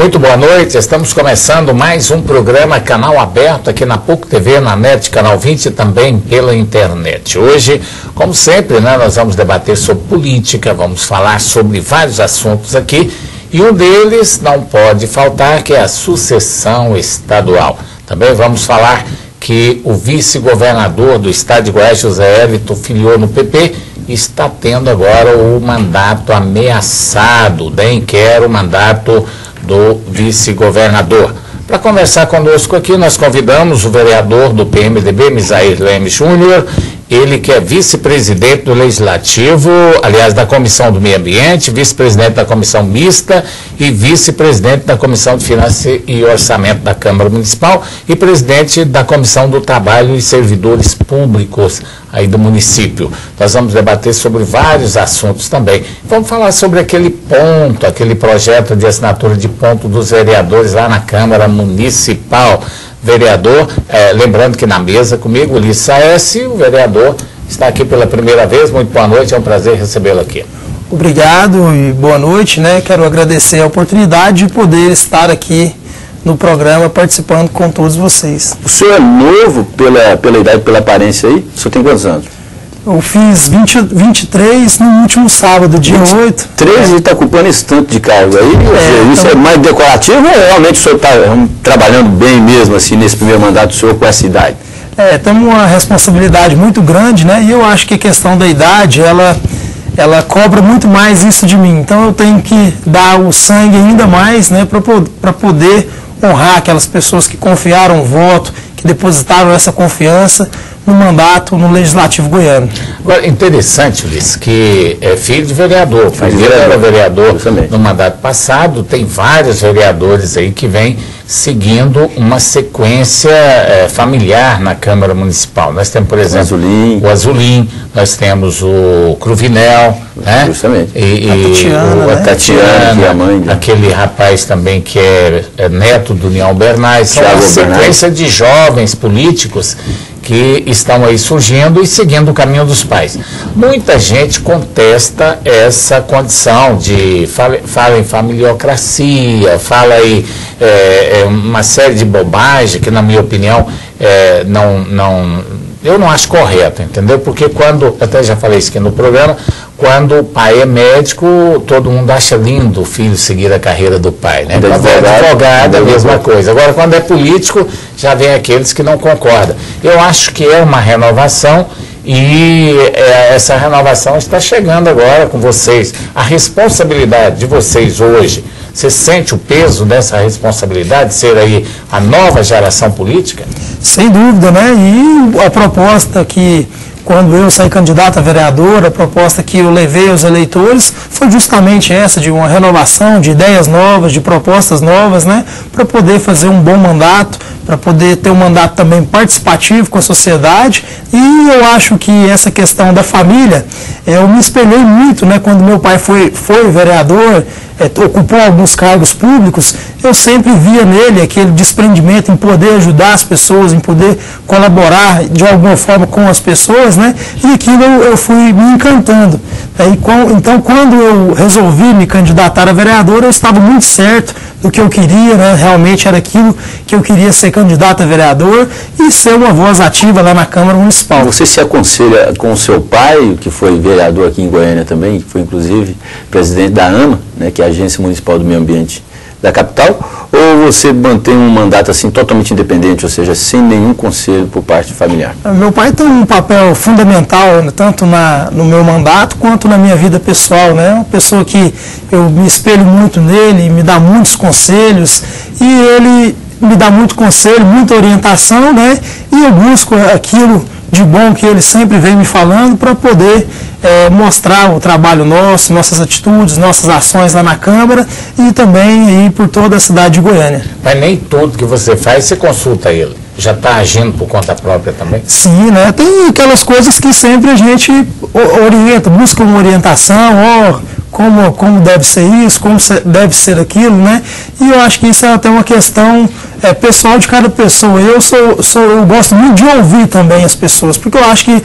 Muito boa noite, estamos começando mais um programa Canal Aberto aqui na PUC TV, na NET, Canal 20 e também pela internet. Hoje, como sempre, nós vamos debater sobre política, vamos falar sobre vários assuntos aqui e um deles não pode faltar, que é a sucessão estadual. Também vamos falar que o vice-governador do estado de Goiás, José Hélito, filiou no PP, está tendo agora o mandato ameaçado, nem quer o mandato do vice-governador. Para conversar conosco aqui, nós convidamos o vereador do PMDB, Misair Leme Júnior, ele que é vice-presidente do Legislativo, aliás, da Comissão do Meio Ambiente, vice-presidente da Comissão Mista e vice-presidente da Comissão de Finanças e Orçamento da Câmara Municipal e presidente da Comissão do Trabalho e Servidores Públicos aí do município. Nós vamos debater sobre vários assuntos também. Vamos falar sobre aquele projeto de assinatura de ponto dos vereadores lá na Câmara Municipal. Vereador, lembrando que na mesa comigo, Ulisses Saessi, o vereador está aqui pela primeira vez. Muito boa noite, é um prazer recebê-lo aqui. Obrigado e boa noite, né? Quero agradecer a oportunidade de poder estar aqui no programa participando com todos vocês. O senhor é novo pela idade, pela aparência aí? O senhor tem quantos anos? Eu fiz 23 no último sábado, dia 8. 13 e está ocupando esse tanto de cargo aí? Isso é mais decorativo ou realmente o senhor está trabalhando bem mesmo assim nesse primeiro mandato do senhor com essa idade? Temos uma responsabilidade muito grande, né? E eu acho que a questão da idade, ela cobra muito mais isso de mim. Então eu tenho que dar o sangue ainda mais, né? Para poder honrar aquelas pessoas que confiaram o voto, que depositaram essa confiança no mandato no Legislativo Goiano. Agora, interessante, Ulisses, que é filho de vereador, ele era vereador no mandato passado, tem vários vereadores aí que vêm seguindo uma sequência familiar na Câmara Municipal. Nós temos, por exemplo, o Azulim, nós temos o Cruvinel, né? Justamente. A Tatiana, a mãe, aquele rapaz também que é neto do União Bernais. São uma sequência de jovens políticos que estão aí surgindo e seguindo o caminho dos pais. Muita gente contesta essa condição de fala em familiocracia, fala aí uma série de bobagem que, na minha opinião, eu não acho correto, entendeu? Porque quando, até já falei isso aqui no programa, quando o pai é médico, todo mundo acha lindo o filho seguir a carreira do pai, né? Quando é advogado, é a mesma coisa. Agora, quando é político, já vem aqueles que não concordam. Eu acho que é uma renovação e essa renovação está chegando agora com vocês. A responsabilidade de vocês hoje, você sente o peso dessa responsabilidade de ser aí a nova geração política? Sem dúvida, né? E a proposta que, quando eu saí candidato a vereador, a proposta que eu levei aos eleitores foi justamente essa, de uma renovação, de ideias novas, de propostas novas, né? Para poder fazer um bom mandato, para poder ter um mandato também participativo com a sociedade. E eu acho que essa questão da família, eu me espelhei muito, né? Quando meu pai foi vereador, ocupou alguns cargos públicos, eu sempre via nele aquele desprendimento em poder ajudar as pessoas, em poder colaborar de alguma forma com as pessoas, né? E aquilo eu fui me encantando. Então, quando eu resolvi me candidatar a vereador, eu estava muito certo do que eu queria, né? Realmente era aquilo que eu queria, ser candidato a vereador e ser uma voz ativa lá na Câmara Municipal. Você se aconselha com o seu pai, que foi vereador aqui em Goiânia também, que foi inclusive presidente da AMA, né, que é a Agência Municipal do Meio Ambiente da capital, ou você mantém um mandato assim totalmente independente, ou seja, sem nenhum conselho por parte familiar? Meu pai tem um papel fundamental, tanto no meu mandato quanto na minha vida pessoal, né? Uma pessoa que eu me espelho muito nele, me dá muitos conselhos e ele me dá muito conselho, muita orientação, né? E eu busco aquilo de bom que ele sempre vem me falando para poder mostrar o trabalho nosso, nossas atitudes, nossas ações lá na Câmara e também aí por toda a cidade de Goiânia. Mas nem tudo que você faz, você consulta ele. Já está agindo por conta própria também? Sim, né? Tem aquelas coisas que sempre a gente orienta, busca uma orientação, como deve ser isso, como deve ser aquilo, né? E eu acho que isso é até uma questão pessoal de cada pessoa. Eu gosto muito de ouvir também as pessoas, porque eu acho que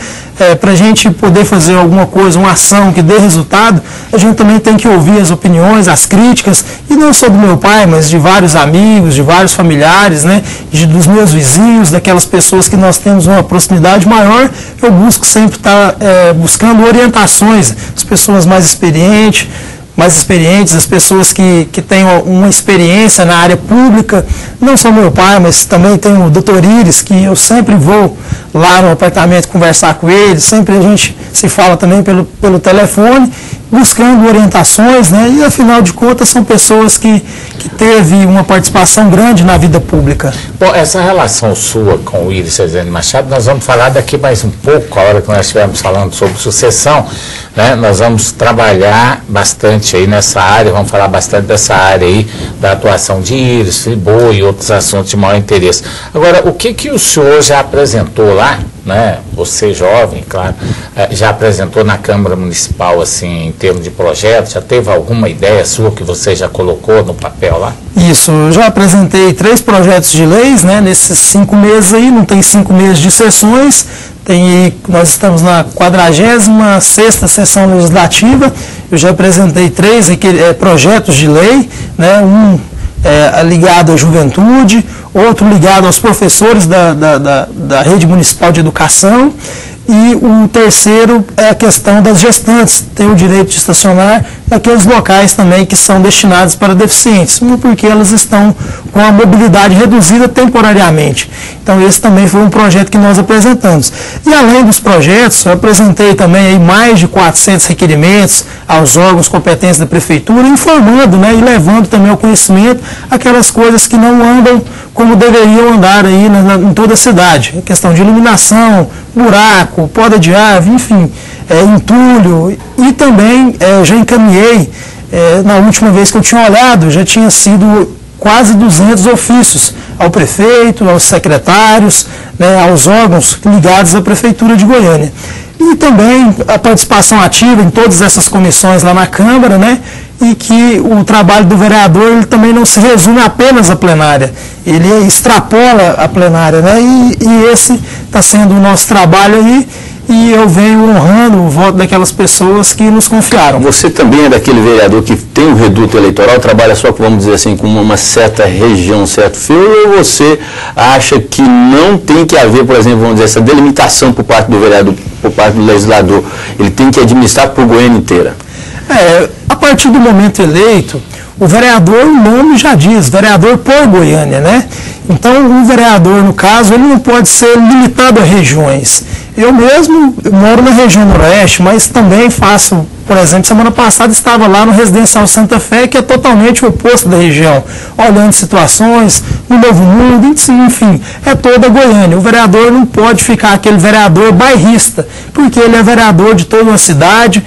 para a gente poder fazer alguma coisa, uma ação que dê resultado, a gente também tem que ouvir as opiniões, as críticas, e não só do meu pai, mas de vários amigos, de vários familiares, né, dos meus vizinhos, daquelas pessoas que nós temos uma proximidade maior. Eu busco sempre estar buscando orientações, as pessoas mais experientes, as pessoas que têm uma experiência na área pública, não só meu pai, mas também tem o Dr. Iris, que eu sempre vou lá no apartamento conversar com ele, sempre a gente se fala também pelo telefone, buscando orientações, né? E afinal de contas são pessoas que teve uma participação grande na vida pública. Bom, essa relação sua com o Iris Rezende Machado, nós vamos falar daqui mais um pouco, a hora que nós estivermos falando sobre sucessão, né? Nós vamos trabalhar bastante aí nessa área, vamos falar bastante dessa área aí, da atuação de Iris, Friboi e outros assuntos de maior interesse. Agora, o que o senhor já apresentou lá, né? Você jovem, claro, já apresentou na Câmara Municipal, assim, em termos de projetos, já teve alguma ideia sua que você já colocou no papel lá? Isso, eu já apresentei 3 projetos de leis, né, nesses 5 meses aí, não tem 5 meses de sessões, nós estamos na 46ª sessão legislativa, eu já apresentei 3 projetos de lei, né, um ligado à juventude, outro ligado aos professores da rede municipal de educação, e o terceiro é a questão das gestantes, ter o direito de estacionar naqueles locais também que são destinados para deficientes, porque elas estão com a mobilidade reduzida temporariamente. Então esse também foi um projeto que nós apresentamos. E além dos projetos, eu apresentei também aí mais de 400 requerimentos aos órgãos competentes da Prefeitura, informando, né, e levando também ao conhecimento aquelas coisas que não andam como deveriam andar aí em toda a cidade. A questão de iluminação, buraco, poda de árvore, enfim, entulho. E também já encaminhei, na última vez que eu tinha olhado, já tinha sido quase 200 ofícios ao prefeito, aos secretários, né, aos órgãos ligados à Prefeitura de Goiânia. E também a participação ativa em todas essas comissões lá na Câmara, né? E que o trabalho do vereador ele também não se resume apenas à plenária, ele extrapola a plenária, né? E esse está sendo o nosso trabalho aí, e eu venho honrando o voto daquelas pessoas que nos confiaram. Você também é daquele vereador que tem um reduto eleitoral, trabalha só, vamos dizer assim, com uma certa região, um certo fio, ou você acha que não tem que haver, por exemplo, vamos dizer, essa delimitação por parte do vereador, por parte do legislador, ele tem que administrar por Goiânia inteira? A partir do momento eleito, o vereador, o nome já diz, vereador por Goiânia, né? Então, o vereador, no caso, ele não pode ser limitado a regiões. Eu mesmo moro na região noroeste, mas também faço, por exemplo, semana passada estava lá no Residencial Santa Fé, que é totalmente o oposto da região, olhando situações, no Novo Mundo, enfim, é toda Goiânia. O vereador não pode ficar aquele vereador bairrista, porque ele é vereador de toda uma cidade,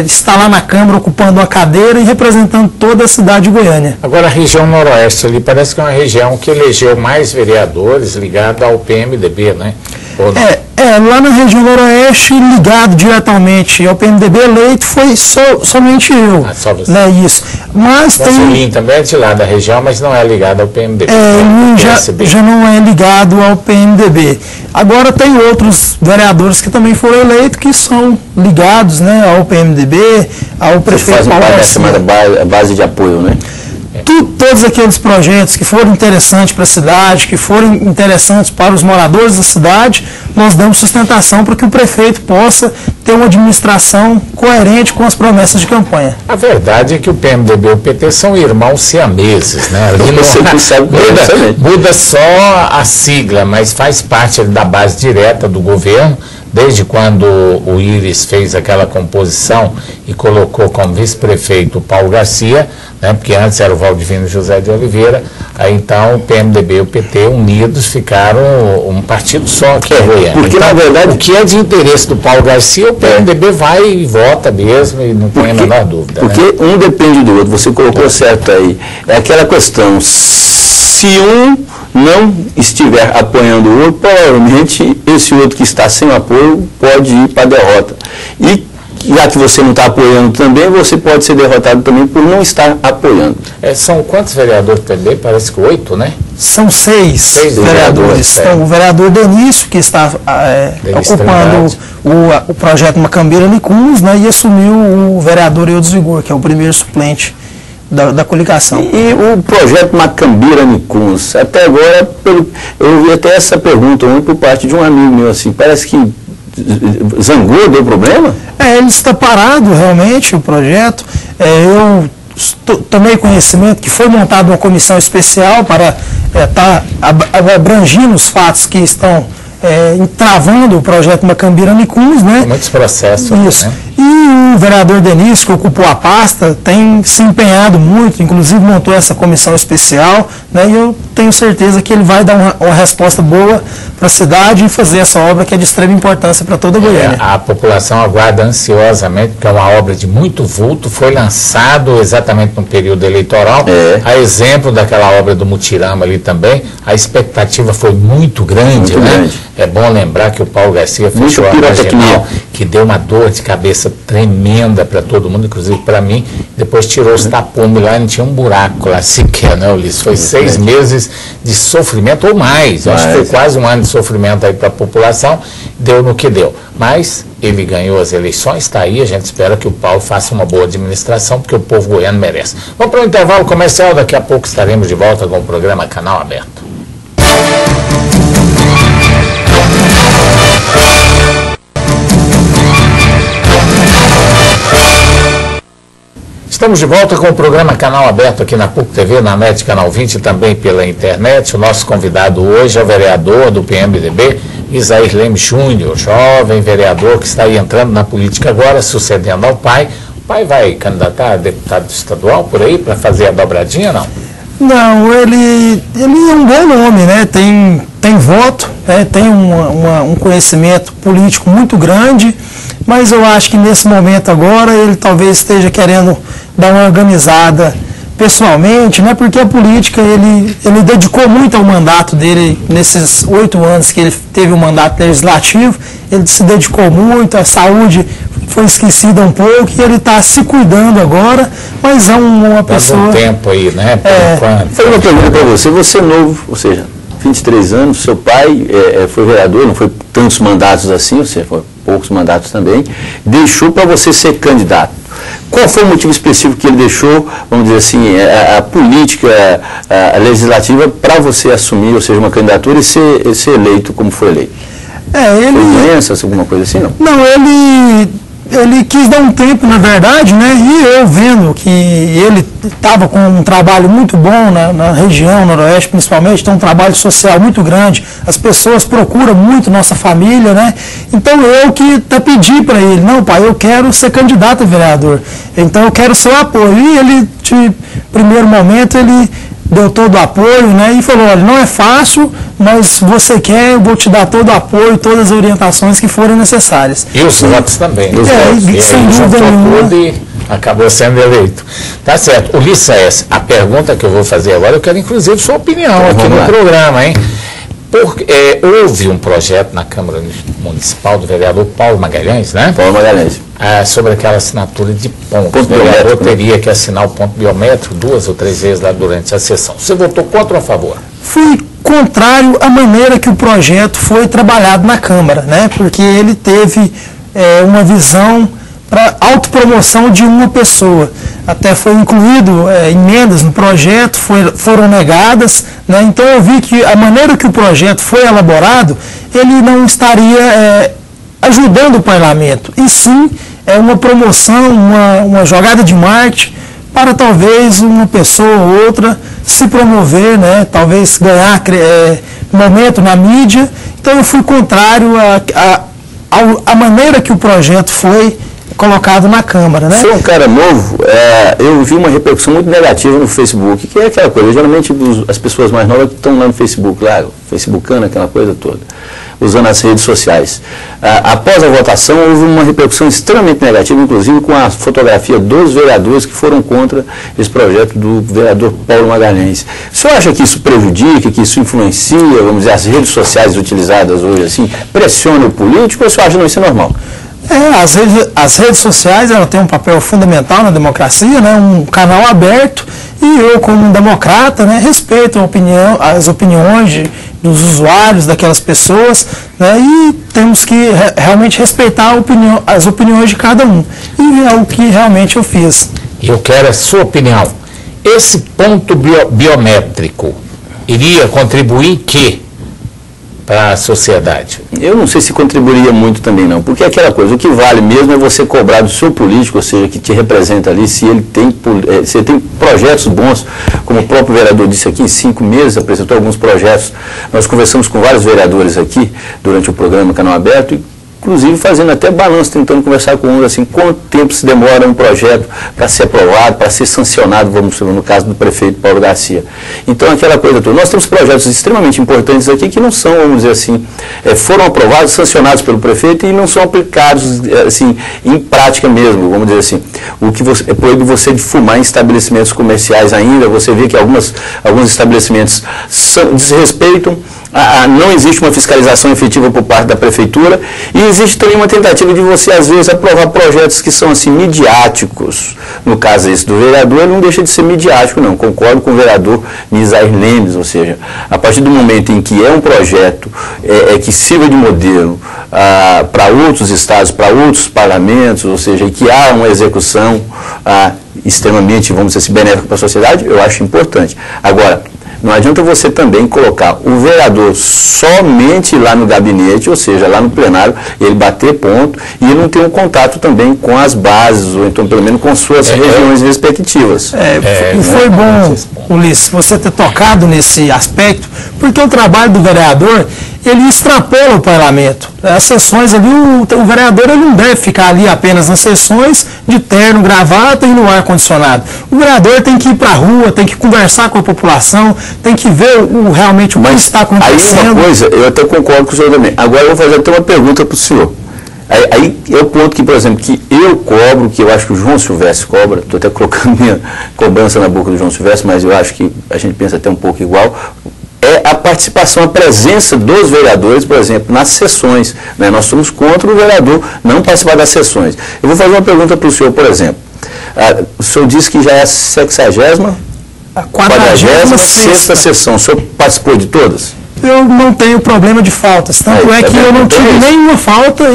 está lá na Câmara ocupando uma cadeira e representando toda a cidade de Goiânia. Agora, a região noroeste ali parece que é uma região que elegeu mais vereadores ligada ao PMDB, né? Lá na região noroeste, ligado diretamente ao PMDB eleito, foi somente eu. Só você. Né, isso. Mas tem... também é de lá da região, mas não é ligado ao PMDB. Já não é ligado ao PMDB. Agora tem outros vereadores que também foram eleitos que são ligados, né, ao PMDB, ao prefeito Paulo Garcia. Você faz parte da chamada base de apoio, né? Todos aqueles projetos que foram interessantes para a cidade, que foram interessantes para os moradores da cidade, nós damos sustentação para que o prefeito possa ter uma administração coerente com as promessas de campanha. A verdade é que o PMDB e o PT são irmãos siameses, né? Muda só a sigla, mas faz parte da base direta do governo. Desde quando o Iris fez aquela composição e colocou como vice-prefeito o Paulo Garcia, né, porque antes era o Valdivino José de Oliveira, aí então o PMDB e o PT unidos ficaram um partido só aqui em Goiânia. Porque então, na verdade o que é de interesse do Paulo Garcia, o PMDB vai e vota mesmo e não tem a menor dúvida. Porque um depende do outro, você colocou certo aí. É aquela questão, se um não estiver apoiando o outro, provavelmente esse outro que está sem apoio pode ir para a derrota. E já que você não está apoiando também, você pode ser derrotado também por não estar apoiando. São quantos vereadores do PMDB? Parece que 8, né? São seis vereadores. Então, o vereador Denício, que está ocupando o projeto Macambira Nicuns, né, e assumiu o vereador Eudes Vigor, que é o primeiro suplente da coligação. E o projeto Macambira Nicuns, até agora, eu ouvi até essa pergunta ontem por parte de um amigo meu, assim, parece que zangou, deu problema? Ele está parado realmente, o projeto. Eu tomei conhecimento que foi montada uma comissão especial para estar abrangindo os fatos que estão travando o projeto Macambira Nicuns, né? Muitos processos. Isso. Né? E o vereador Denício, que ocupou a pasta, tem se empenhado muito, inclusive montou essa comissão especial, né? E eu tenho certeza que ele vai dar uma resposta boa para a cidade e fazer essa obra que é de extrema importância para toda a Goiânia. A população aguarda ansiosamente, porque é uma obra de muito vulto, foi lançado exatamente no período eleitoral, a exemplo daquela obra do Mutirama ali também, a expectativa foi muito grande, né? Grande. É bom lembrar que o Paulo Garcia fechou a marginal, que deu uma dor de cabeça tremenda para todo mundo, inclusive para mim. Depois tirou os tapumes lá e não tinha um buraco lá sequer, né, Ulisses? Foi 6 meses de sofrimento ou mais. Eu acho que foi quase um ano de sofrimento aí para a população. Deu no que deu. Mas ele ganhou as eleições, está aí. A gente espera que o Paulo faça uma boa administração, porque o povo goiano merece. Vamos para o intervalo comercial. Daqui a pouco estaremos de volta com o programa Canal Aberto. Estamos de volta com o programa Canal Aberto aqui na PUC TV, na NET Canal 20 e também pela internet. O nosso convidado hoje é o vereador do PMDB, Isair Leme Júnior, jovem vereador que está aí entrando na política agora, sucedendo ao pai. O pai vai candidatar a deputado estadual por aí para fazer a dobradinha, não? Não, ele é um bom nome, né? Tem voto, né? Tem um conhecimento político muito grande, mas eu acho que nesse momento agora ele talvez esteja querendo dar uma organizada pessoalmente, né? Porque a política, ele dedicou muito ao mandato dele, nesses 8 anos que ele teve o mandato legislativo, ele se dedicou muito, a saúde foi esquecida um pouco e ele está se cuidando agora, mas é uma pessoa... Dá um tempo aí, né? Foi uma pergunta para você, você é novo, ou seja, 23 anos, seu pai foi vereador, não foi tantos mandatos assim, você foi poucos mandatos também, deixou para você ser candidato. Qual foi o motivo específico que ele deixou, vamos dizer assim, a política a legislativa para você assumir, ou seja, uma candidatura e ser eleito como foi eleito? Foi doença, alguma coisa assim, não? Não, ele quis dar um tempo, na verdade, né? E eu vendo que ele estava com um trabalho muito bom na região noroeste, principalmente, tem um trabalho social muito grande, as pessoas procuram muito nossa família, né? Então eu que pedi para ele, não, pai, eu quero ser candidato a vereador, então eu quero seu apoio. E ele, de primeiro momento, ele deu todo o apoio, né? E falou, olha, não é fácil, mas você quer, eu vou te dar todo o apoio, todas as orientações que forem necessárias. E os votos também. Sem dúvida nenhuma. E acabou sendo eleito. Tá certo. Ulisses, a pergunta que eu vou fazer agora, eu quero inclusive sua opinião aqui no programa, hein? Porque houve um projeto na Câmara Municipal do vereador Paulo Magalhães, né? Paulo Magalhães. Sobre aquela assinatura de pontos. O vereador teria que assinar o ponto biométrico 2 ou 3 vezes lá durante a sessão. Você votou contra ou a favor? Fui contrário à maneira que o projeto foi trabalhado na Câmara, né? Porque ele teve uma visão para autopromoção de uma pessoa. Até foi incluído emendas no projeto, foram negadas, né? Então eu vi que a maneira que o projeto foi elaborado, ele não estaria ajudando o parlamento, e sim uma promoção, uma jogada de marketing para talvez uma pessoa ou outra se promover, né? Talvez ganhar momento na mídia. Então eu fui contrário à maneira que o projeto foi colocado na Câmara, né? Você é um cara novo, eu vi uma repercussão muito negativa no Facebook, que é aquela coisa, geralmente as pessoas mais novas que estão lá no Facebook, lá, Facebookando, aquela coisa toda, usando as redes sociais. Após a votação, houve uma repercussão extremamente negativa, inclusive com a fotografia dos vereadores que foram contra esse projeto do vereador Paulo Magalhães. O senhor acha que isso prejudica, que isso influencia, vamos dizer, as redes sociais utilizadas hoje, assim, pressiona o político, ou o senhor acha que não, isso é normal? As redes sociais, ela tem um papel fundamental na democracia, né? Um canal aberto, e eu, como um democrata, né, respeito as opiniões dos usuários, daquelas pessoas, né? E temos que realmente respeitar as opiniões de cada um. E é o que realmente eu fiz. E eu quero a sua opinião. Esse ponto biométrico iria contribuir que para a sociedade? Eu não sei se contribuiria muito também não, porque é aquela coisa, o que vale mesmo é você cobrar do seu político, ou seja, que te representa ali, se ele tem projetos bons, como o próprio vereador disse aqui, em 5 meses apresentou alguns projetos. Nós conversamos com vários vereadores aqui durante o programa Canal Aberto, inclusive fazendo até balanço, tentando conversar com uns, assim, quanto tempo se demora um projeto para ser aprovado, para ser sancionado, vamos no caso do prefeito Paulo Garcia. Então, aquela coisa toda. Nós temos projetos extremamente importantes aqui que não são, vamos dizer assim, foram aprovados, sancionados pelo prefeito e não são aplicados, assim, em prática mesmo, vamos dizer assim. O que proíbe você de fumar em estabelecimentos comerciais ainda, você vê que alguns estabelecimentos desrespeitam, não existe uma fiscalização efetiva por parte da prefeitura e existe também uma tentativa de você, às vezes, aprovar projetos que são, assim, midiáticos. No caso esse do vereador, ele não deixa de ser midiático, não. Concordo com o vereador Nisair Lemes, ou seja, a partir do momento em que é um projeto que sirva de modelo para outros estados, para outros parlamentos, ou seja, que há uma execução extremamente, vamos dizer assim, benéfica para a sociedade, eu acho importante. Agora, não adianta você também colocar o vereador somente lá no gabinete, ou seja, lá no plenário, ele bater ponto e ele não ter um contato também com as bases, ou então pelo menos com suas regiões respectivas. E foi bom, Ulisses, você ter tocado nesse aspecto, porque o trabalho do vereador, ele extrapola o parlamento. As sessões ali, o vereador ele não deve ficar ali apenas nas sessões de terno, gravata e no ar-condicionado. O vereador tem que ir para a rua, tem que conversar com a população, tem que ver realmente o que está acontecendo. Aí uma coisa, eu até concordo com o senhor também. Agora eu vou fazer até uma pergunta para o senhor. Aí é o ponto que, por exemplo, que eu cobro, que eu acho que o João Silvestre cobra, estou até colocando minha cobrança na boca do João Silvestre, mas eu acho que a gente pensa até um pouco igual, é a participação, a presença dos vereadores, por exemplo, nas sessões. Né? Nós somos contra o vereador não participar das sessões. Eu vou fazer uma pergunta para o senhor, por exemplo. O senhor disse que já é a 60ª, 46ª sessão. O senhor participou de todas? Eu não tenho problema de faltas. Tanto é que eu não tive nenhuma falta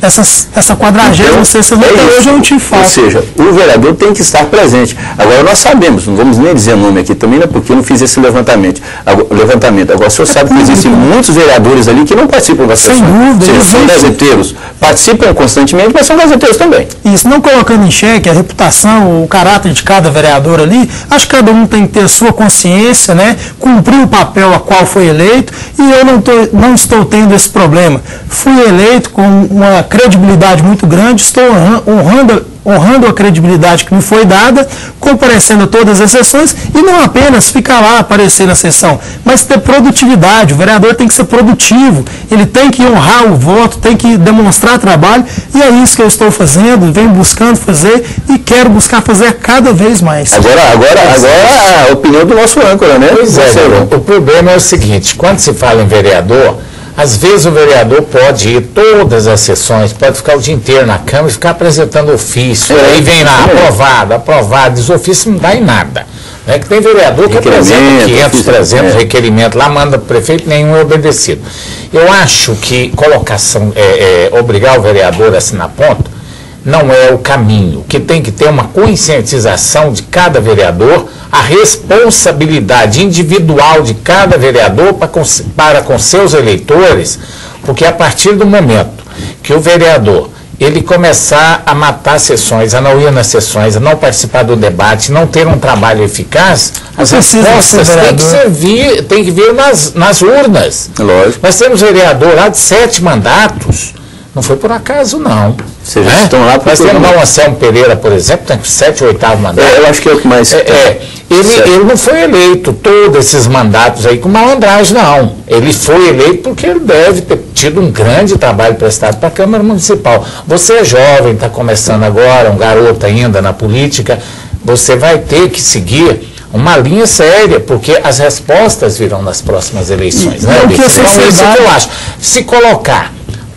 essa 40ª sexta luta, hoje eu não tive falta. Ou seja, o vereador tem que estar presente. Agora nós sabemos, não vamos nem dizer nome aqui também, né, porque eu não fiz esse levantamento. Agora o senhor sabe que existem muitos vereadores ali que não participam das sessões. Sem dúvida. São gazeteiros, participam constantemente, mas são gazeteiros também. Isso, não colocando em xeque a reputação, o caráter de cada vereador ali, acho que cada um tem que ter a sua consciência, né, cumprir o papel a qual foi eleito, e eu não estou tendo esse problema. Fui eleito com uma credibilidade muito grande, estou honrando a credibilidade que me foi dada, comparecendo a todas as sessões, e não apenas ficar lá, aparecer na sessão, mas ter produtividade. O vereador tem que ser produtivo, ele tem que honrar o voto, tem que demonstrar trabalho, e é isso que eu estou fazendo, venho buscando fazer e quero buscar fazer cada vez mais. Agora a opinião do nosso âncora, né? Pois é, o problema é o seguinte, quando se fala em vereador, às vezes o vereador pode ir todas as sessões, pode ficar o dia inteiro na Câmara e ficar apresentando ofício. Aí vem lá, aprovado, desofício não dá em nada. É que tem vereador que apresenta 500, 300 requerimentos, lá manda para o prefeito, nenhum é obedecido. Eu acho que obrigar o vereador a assinar ponto não é o caminho, que tem que ter uma conscientização de cada vereador, a responsabilidade individual de cada vereador para com seus eleitores, porque a partir do momento que o vereador ele começar a matar sessões, a não ir nas sessões, a não participar do debate, não ter um trabalho eficaz, as respostas têm que vir nas urnas. Lógico. Nós temos vereador lá de 7 mandatos, não foi por acaso não. Vocês estão lá nós temos o Anselmo Pereira, por exemplo, tem 7 ou 8º mandato. Eu acho que é o que mais... Ele não foi eleito todos esses mandatos aí com malandragem, não. Ele foi eleito porque ele deve ter tido um grande trabalho prestado para a Câmara Municipal. Você é jovem, está começando agora, um garoto ainda na política, você vai ter que seguir uma linha séria, porque as respostas virão nas próximas eleições. Né? Então, isso que eu acho. Se colocar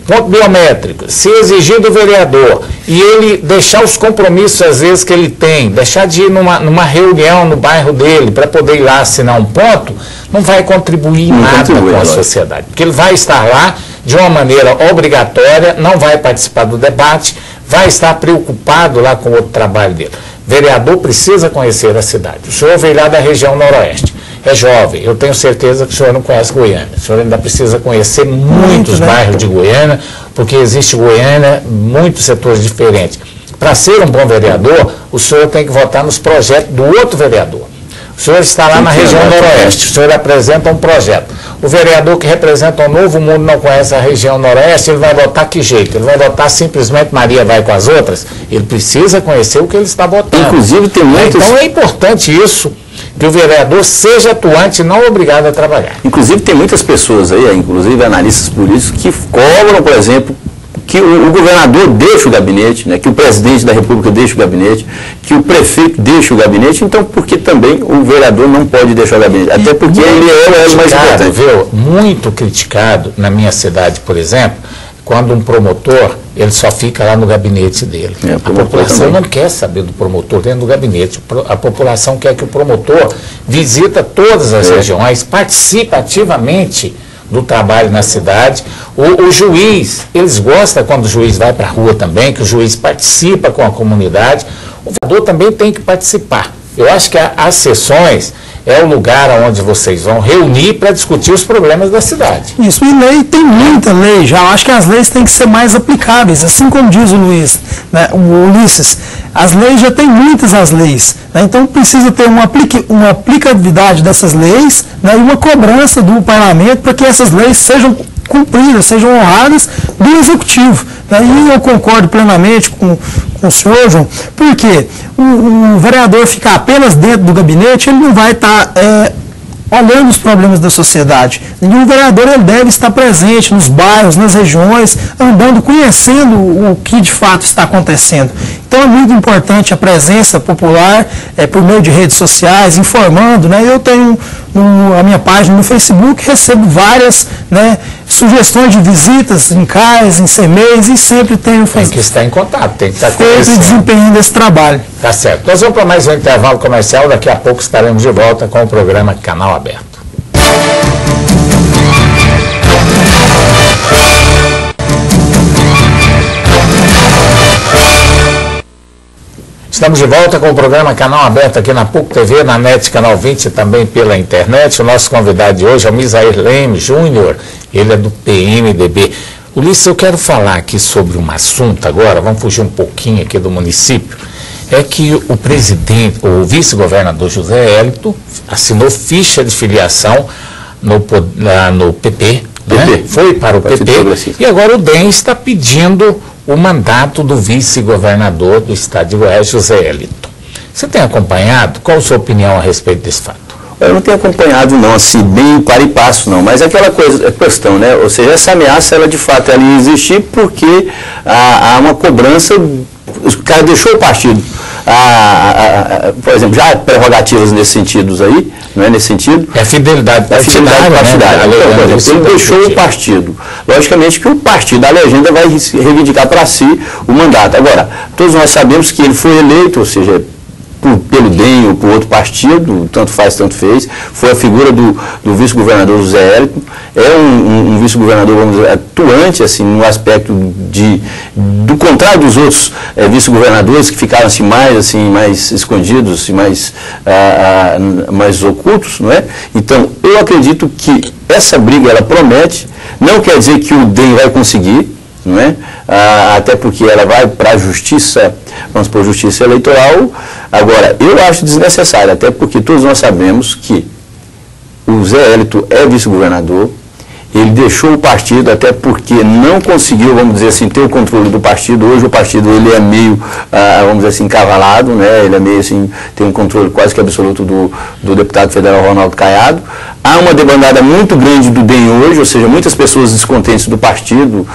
ponto biométrico, se exigir do vereador e ele deixar os compromissos, às vezes, que ele tem, deixar de ir numa reunião no bairro dele para poder ir lá assinar um ponto, não vai contribuir nada com a sociedade. Porque ele vai estar lá de uma maneira obrigatória, não vai participar do debate, vai estar preocupado lá com o outro trabalho dele. O vereador precisa conhecer a cidade. O senhor veio lá da região noroeste. É jovem, eu tenho certeza que o senhor não conhece Goiânia. O senhor ainda precisa conhecer muitos bairros de Goiânia, porque existe Goiânia, muitos setores diferentes. Para ser um bom vereador, o senhor tem que votar nos projetos do outro vereador. O senhor está lá na região noroeste, o senhor apresenta um projeto. O vereador que representa o Novo Mundo não conhece a região noroeste, ele vai votar que jeito? Ele vai votar simplesmente Maria vai com as outras? Ele precisa conhecer o que ele está votando. Inclusive tem muitos... Então é importante isso, que o vereador seja atuante e não obrigado a trabalhar. Inclusive tem muitas pessoas aí, inclusive analistas políticos, que cobram, por exemplo, que o governador deixe o gabinete, né, que o presidente da República deixe o gabinete, que o prefeito deixe o gabinete, então por que também o vereador não pode deixar o gabinete? Até porque ele é o mais importante. Viu? Muito criticado na minha cidade, por exemplo, quando um promotor, ele só fica lá no gabinete dele. A população não quer saber do promotor dentro do gabinete. A população quer que o promotor visita todas as regiões, participe ativamente do trabalho na cidade. O juiz, eles gostam quando o juiz vai para a rua também, que o juiz participa com a comunidade. O vereador também tem que participar. Eu acho que as sessões é o lugar onde vocês vão reunir para discutir os problemas da cidade. Isso, e lei, tem muita lei já. Eu acho que as leis têm que ser mais aplicáveis, assim como diz o Luiz, né, o Ulisses. As leis já tem muitas as leis, né, então precisa ter uma aplicabilidade dessas leis, né, e uma cobrança do parlamento para que essas leis sejam cumpridas, sejam honradas do executivo. Né, e eu concordo plenamente com o senhor, João, porque o vereador ficar apenas dentro do gabinete, ele não vai estar olhando os problemas da sociedade. E o vereador ele deve estar presente nos bairros, nas regiões, andando, conhecendo o que de fato está acontecendo. Então é muito importante a presença popular por meio de redes sociais, informando, né? Eu tenho a minha página no Facebook, recebo várias, né, sugestões de visitas em CAIS, em CEMEIs, e sempre tenho Tem que estar em contato, tem que estar feito e desempenhando esse trabalho. Tá certo. Nós vamos para mais um intervalo comercial, daqui a pouco estaremos de volta com o programa Canal Aberto. Estamos de volta com o programa Canal Aberto aqui na PUC TV, na NET Canal 20 e também pela internet. O nosso convidado de hoje é o Misael Leme Júnior, ele é do PMDB. Ulisses, eu quero falar aqui sobre um assunto agora, vamos fugir um pouquinho aqui do município, é que o presidente, o vice-governador José Hélito assinou ficha de filiação no PP, né? Foi para o PP, e agora o DEM está pedindo o mandato do vice-governador do estado de Goiás, José Hélito. Você tem acompanhado? Qual a sua opinião a respeito desse fato? Eu não tenho acompanhado não, assim, bem para e passo não, mas aquela questão, né, ou seja, essa ameaça, ela de fato, ela ia existir porque há uma cobrança, o cara deixou o partido, por exemplo, já há prerrogativas nesse sentido aí, não é nesse sentido? É fidelidade partidária, né? Por exemplo, ele deixou o partido. Logicamente que o partido, a legenda, vai reivindicar para si o mandato. Agora, todos nós sabemos que ele foi eleito, ou seja, pelo DEM ou por outro partido, tanto faz, tanto fez, foi a figura do vice-governador José Hélito, é um vice-governador, vamos dizer, atuante, assim, no aspecto do contrário dos outros vice-governadores que ficaram assim, mais escondidos, assim, mais ocultos, não é? Então, eu acredito que essa briga, ela promete, não quer dizer que o DEM vai conseguir, não é? Até porque ela vai para a justiça, vamos por justiça eleitoral. Agora, eu acho desnecessário, até porque todos nós sabemos que o Zé Hélito é vice-governador, ele deixou o partido até porque não conseguiu, vamos dizer assim, ter o controle do partido. Hoje o partido ele é meio, vamos dizer assim, encavalado, né? Ele é meio assim, tem um controle quase que absoluto do deputado federal Ronaldo Caiado. Há uma debandada muito grande do DEM hoje, ou seja, muitas pessoas descontentes do partido.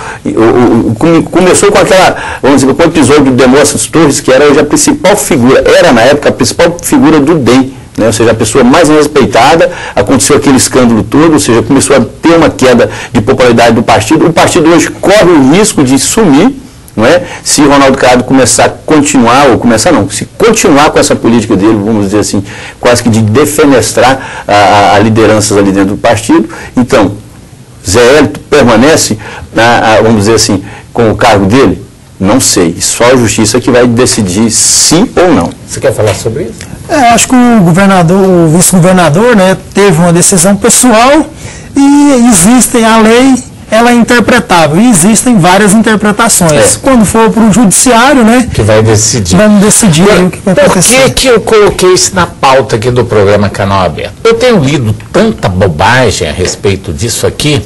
Começou com aquela, vamos dizer, com o episódio do Demóstenes Torres, que era hoje a principal figura, era na época a principal figura do DEM. né? Ou seja, a pessoa mais respeitada, aconteceu aquele escândalo todo, ou seja, começou a ter uma queda de popularidade do partido. O partido hoje corre o risco de sumir, não é? Se Ronaldo Caiado começar a continuar, ou começar não, se continuar com essa política dele, vamos dizer assim, quase que de defenestrar a lideranças ali dentro do partido. Então, Zé Hélito permanece, vamos dizer assim, com o cargo dele? Não sei. Só a justiça que vai decidir sim ou não. Você quer falar sobre isso? Acho que o vice-governador, né, teve uma decisão pessoal e existem a lei, ela é interpretável e existem várias interpretações. Quando for para o judiciário, né, que vai decidir. Vamos decidir o que vai acontecer. Por que eu coloquei isso na pauta aqui do programa Canal Aberto? Eu tenho lido tanta bobagem a respeito disso aqui,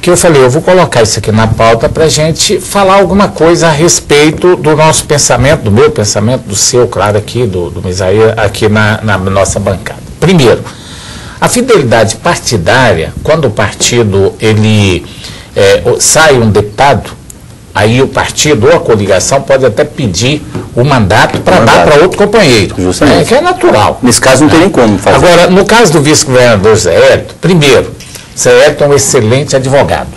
que eu falei, eu vou colocar isso aqui na pauta para a gente falar alguma coisa a respeito do nosso pensamento, do meu pensamento, do seu, claro, aqui, do Misael, aqui na nossa bancada. Primeiro, a fidelidade partidária, quando o partido, sai um deputado, aí o partido ou a coligação pode até pedir o mandato para dar para outro companheiro, que é natural. Nesse caso não tem nem como fazer. Agora, no caso do vice-governador Zé Hélito, primeiro, Zé Hélito é um excelente advogado.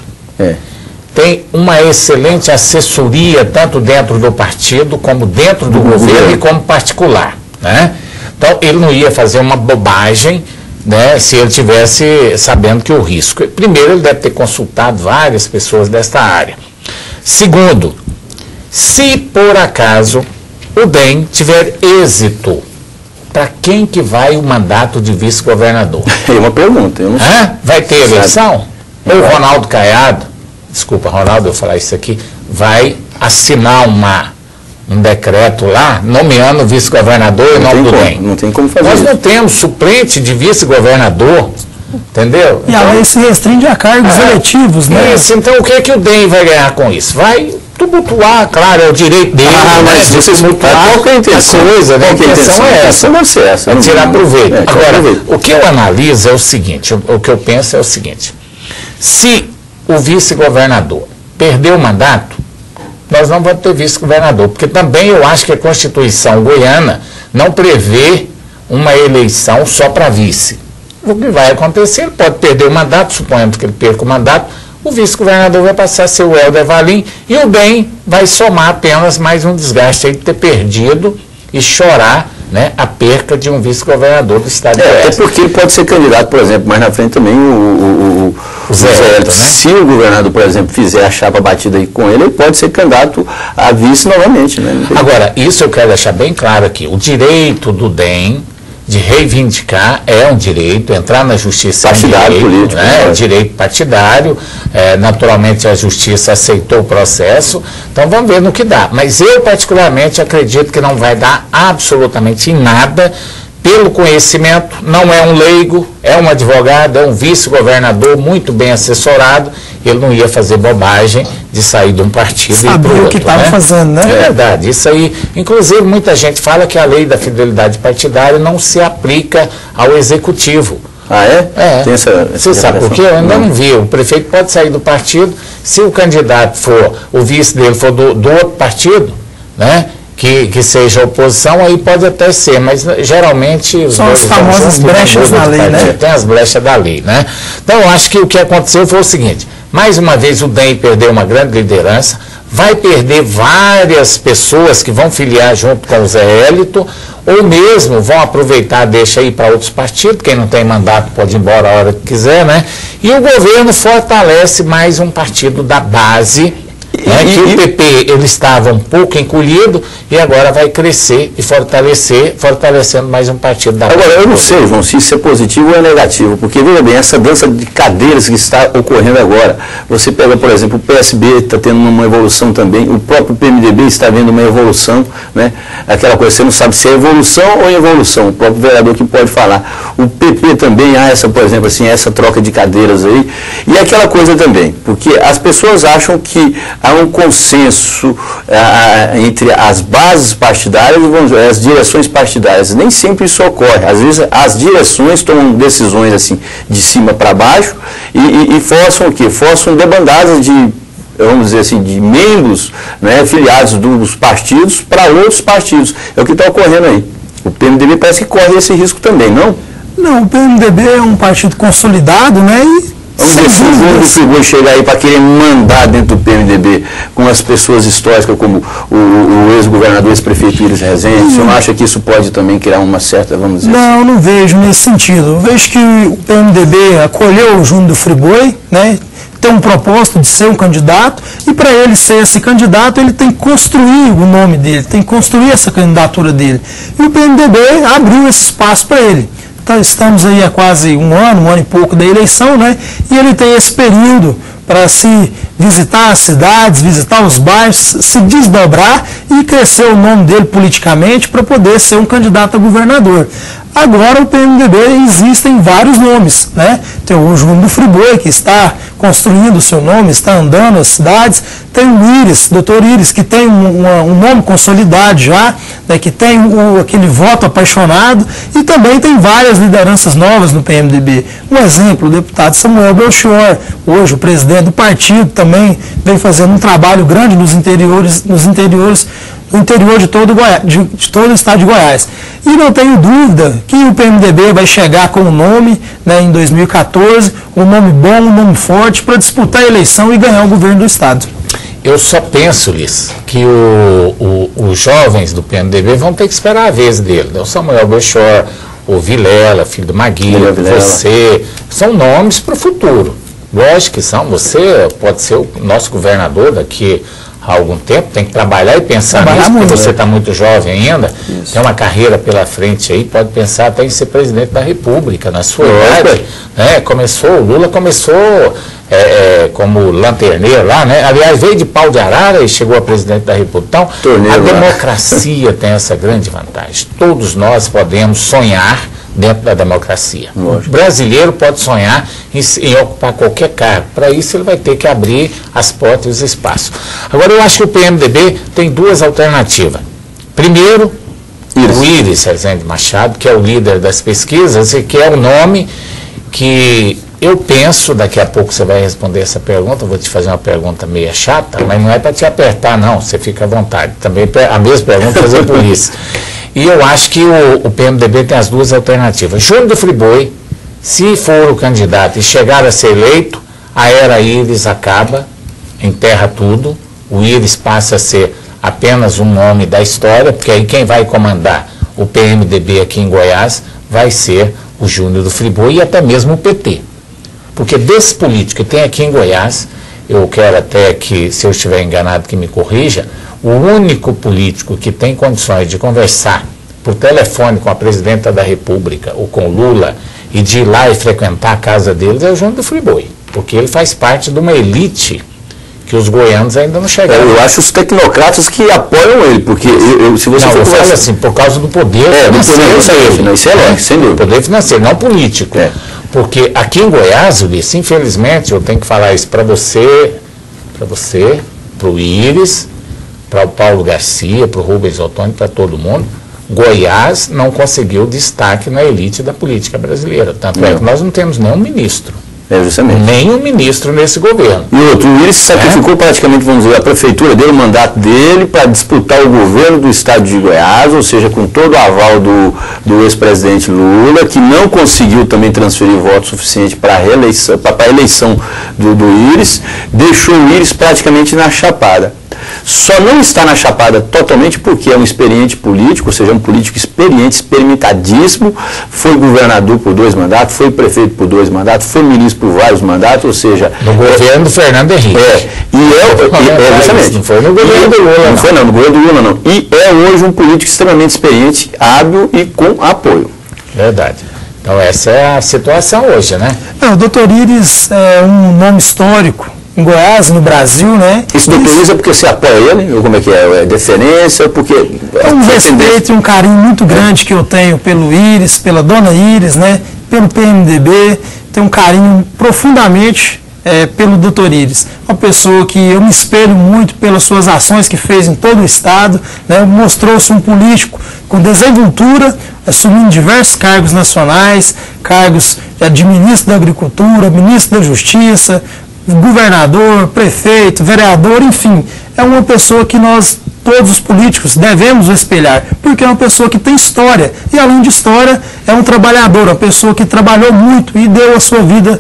Tem uma excelente assessoria, tanto dentro do partido, como dentro do governo e como particular. Né? Então, ele não ia fazer uma bobagem, né, se ele tivesse sabendo que o risco. Primeiro, ele deve ter consultado várias pessoas desta área. Segundo, se por acaso o DEM tiver êxito, para quem que vai o mandato de vice-governador? É uma pergunta, eu não sei. Vai ter eleição? Ou o Ronaldo Caiado, desculpa, Ronaldo, eu falar isso aqui, vai assinar um decreto lá, nomeando o vice-governador em nome do DEM. Não tem como fazer Nós isso. não temos suplente de vice-governador, entendeu? E a lei se restringe a cargos eletivos, né? Isso, então o que é que o DEM vai ganhar com isso? Vai tumultuar, claro, é o direito dele, mas vocês tumultuar qual que é a intenção? coisa, né? A intenção é essa. Não ser essa. É tirar proveito. Agora, o que eu analiso é o seguinte, o que eu penso é o seguinte, se o vice-governador perder o mandato, nós não vamos ter vice-governador, porque também eu acho que a Constituição goiana não prevê uma eleição só para vice. O que vai acontecer, ele pode perder o mandato, suponhamos que ele perca o mandato, o vice-governador vai passar a ser o Helder Valim e o DEM vai somar apenas mais um desgaste aí de ter perdido e chorar, né, a perca de um vice-governador do estado de Goiás. Até porque ele pode ser candidato, por exemplo, mais na frente também o Zé Hélito, né? Se o governador, por exemplo, fizer a chapa batida aí com ele pode ser candidato a vice novamente, né? Agora, isso eu quero deixar bem claro aqui, o direito do DEM de reivindicar é um direito, entrar na justiça partidário, é um direito, político, né? É um direito partidário, naturalmente a justiça aceitou o processo, então vamos ver no que dá. Mas eu particularmente acredito que não vai dar absolutamente em nada, pelo conhecimento, não é um leigo, é um advogado, é um vice-governador muito bem assessorado, ele não ia fazer bobagem de sair de um partido e ir para o outro. O que estava fazendo, né? É verdade, isso aí, inclusive muita gente fala que a lei da fidelidade partidária não se aplica ao executivo. Ah, é? Tem você sabe por quê? Eu ainda não vi. O prefeito pode sair do partido, se o candidato for, o vice dele for do outro partido, né? Que seja oposição, aí pode até ser, mas geralmente são as famosas brechas da lei, né? Tem as brechas da lei, né? Então, eu acho que o que aconteceu foi o seguinte, mais uma vez o DEM perdeu uma grande liderança, vai perder várias pessoas que vão filiar junto com o Zé Hélito, ou mesmo vão aproveitar, deixa ir para outros partidos, quem não tem mandato pode ir embora a hora que quiser, né? E o governo fortalece mais um partido da base, que o PP ele estava um pouco encolhido e agora vai crescer e fortalecendo mais um partido da Agora, eu não sei, João, se isso é positivo ou é negativo, porque, veja bem, essa dança de cadeiras que está ocorrendo agora, você pega, por exemplo, o PSB está tendo uma evolução também, o próprio PMDB está vendo uma evolução, né? Aquela coisa, você não sabe se é evolução ou evolução, o próprio vereador que pode falar. O PP também há essa, por exemplo, assim, essa troca de cadeiras aí, e aquela coisa também, porque as pessoas acham que há um consenso entre as bases partidárias e as direções partidárias. Nem sempre isso ocorre. Às vezes as direções tomam decisões assim de cima para baixo e forçam o quê? Forçam debandadas de, vamos dizer assim, de membros, né, filiados dos partidos para outros partidos. É o que está ocorrendo aí. O PMDB parece que corre esse risco também, não? Não, o PMDB é um partido consolidado, né? E vamos ver se o João do Friboi chegar aí para querer mandar dentro do PMDB com as pessoas históricas como o ex-governador, ex-prefeito Íris Rezende. O senhor não acha que isso pode também criar uma certa, vamos dizer assim? Não vejo nesse sentido. Eu vejo que o PMDB acolheu o Júnior do Friboi, né? Tem um propósito de ser um candidato, e para ele ser esse candidato, ele tem que construir o nome dele, tem que construir essa candidatura dele. E o PMDB abriu esse espaço para ele. Então, estamos aí há quase um ano e pouco da eleição, né? E ele tem esse período para se visitar as cidades, visitar os bairros, se desdobrar e crescer o nome dele politicamente para poder ser um candidato a governador. Agora o PMDB existem vários nomes, né? Tem o Júnior do Friboi, que está construindo o seu nome, está andando nas cidades. Tem o Íris, doutor Íris, que tem um nome consolidado já, né? Que tem aquele voto apaixonado, e também tem várias lideranças novas no PMDB. Um exemplo, o deputado Samuel Belchior, hoje o presidente do partido, também vem fazendo um trabalho grande no interior de todo o estado de Goiás. E não tenho dúvida que o PMDB vai chegar com um nome, né, em 2014, um nome bom, um nome forte, para disputar a eleição e ganhar o governo do estado. Eu só penso, Liz, que os jovens do PMDB vão ter que esperar a vez dele. O Samuel Belchior, o Vilela, filho do Maguila, você, são nomes para o futuro. Lógico que são. Você pode ser o nosso governador daqui há algum tempo, tem que trabalhar e pensar nisso, porque você está muito jovem ainda, tem uma carreira pela frente aí, pode pensar até em ser presidente da República, na sua idade, né? O Lula começou como lanterneiro lá, né? Aliás, veio de Pau de Arara e chegou a presidente da República. Então, a democracia tem essa grande vantagem. Todos nós podemos sonhar dentro da democracia. Lógico. O brasileiro pode sonhar em ocupar qualquer cargo. Para isso, ele vai ter que abrir as portas e os espaços. Agora, eu acho que o PMDB tem duas alternativas. Primeiro, o Íris Rezende Machado, que é o líder das pesquisas e que é o nome que eu penso, daqui a pouco você vai responder essa pergunta, eu vou te fazer uma pergunta meio chata, mas não é para te apertar, não, você fica à vontade. Também a mesma pergunta fazer por isso. E eu acho que o PMDB tem as duas alternativas. Júnior do Friboi, se for o candidato e chegar a ser eleito, a era Íris acaba, enterra tudo, o Íris passa a ser apenas um nome da história, porque aí quem vai comandar o PMDB aqui em Goiás vai ser o Júnior do Friboi e até mesmo o PT. Porque desse político que tem aqui em Goiás, eu quero até que, se eu estiver enganado, que me corrija, o único político que tem condições de conversar por telefone com a presidenta da República ou com Lula e de ir lá e frequentar a casa deles é o Júnior do Friboi, porque ele faz parte de uma elite que os goianos ainda não chegaram. Eu acho os tecnocratas que apoiam ele, porque se você não, eu falo assim, por causa do poder financeiro. Isso é lógico, sem dúvida. Poder financeiro, não político. Porque aqui em Goiás, Ulisses, infelizmente, eu tenho que falar isso para você, para o Íris, para o Paulo Garcia, para o Rubens Ottoni, para todo mundo, Goiás não conseguiu destaque na elite da política brasileira. Tanto é que nós não temos nenhum ministro. Justamente. Nenhum ministro nesse governo. E outro, o Íris sacrificou praticamente, vamos dizer, a prefeitura dele, o mandato dele, para disputar o governo do estado de Goiás, ou seja, com todo o aval do ex-presidente Lula, que não conseguiu também transferir voto suficiente para a eleição do Íris, deixou o Íris praticamente na chapada. Só não está na chapada totalmente porque é um experiente político, ou seja, um político experiente, experimentadíssimo, foi governador por 2 mandatos, foi prefeito por 2 mandatos, foi ministro por vários mandatos, ou seja... No governo do Fernando Henrique. Justamente. Não foi no governo do Lula, não. Foi não, no governo do Lula não. E é hoje um político extremamente experiente, hábil e com apoio. Verdade. Então essa é a situação hoje, né? O doutor Íris é um nome histórico em Goiás, no Brasil, né? Esse doutor Íris é porque você apoia ele? Ou como é que é? É deferência? Porque é um respeito e um carinho muito grande que eu tenho pelo Íris, pela dona Íris, né? Pelo PMDB, tenho um carinho profundamente pelo doutor Íris. Uma pessoa que eu me espelho muito pelas suas ações que fez em todo o estado, né? Mostrou-se um político com desenvoltura, assumindo diversos cargos nacionais, cargos de ministro da Agricultura, ministro da Justiça, governador, prefeito, vereador, enfim, é uma pessoa que nós todos os políticos devemos espelhar, porque é uma pessoa que tem história, e além de história, é um trabalhador, uma pessoa que trabalhou muito e deu a sua vida,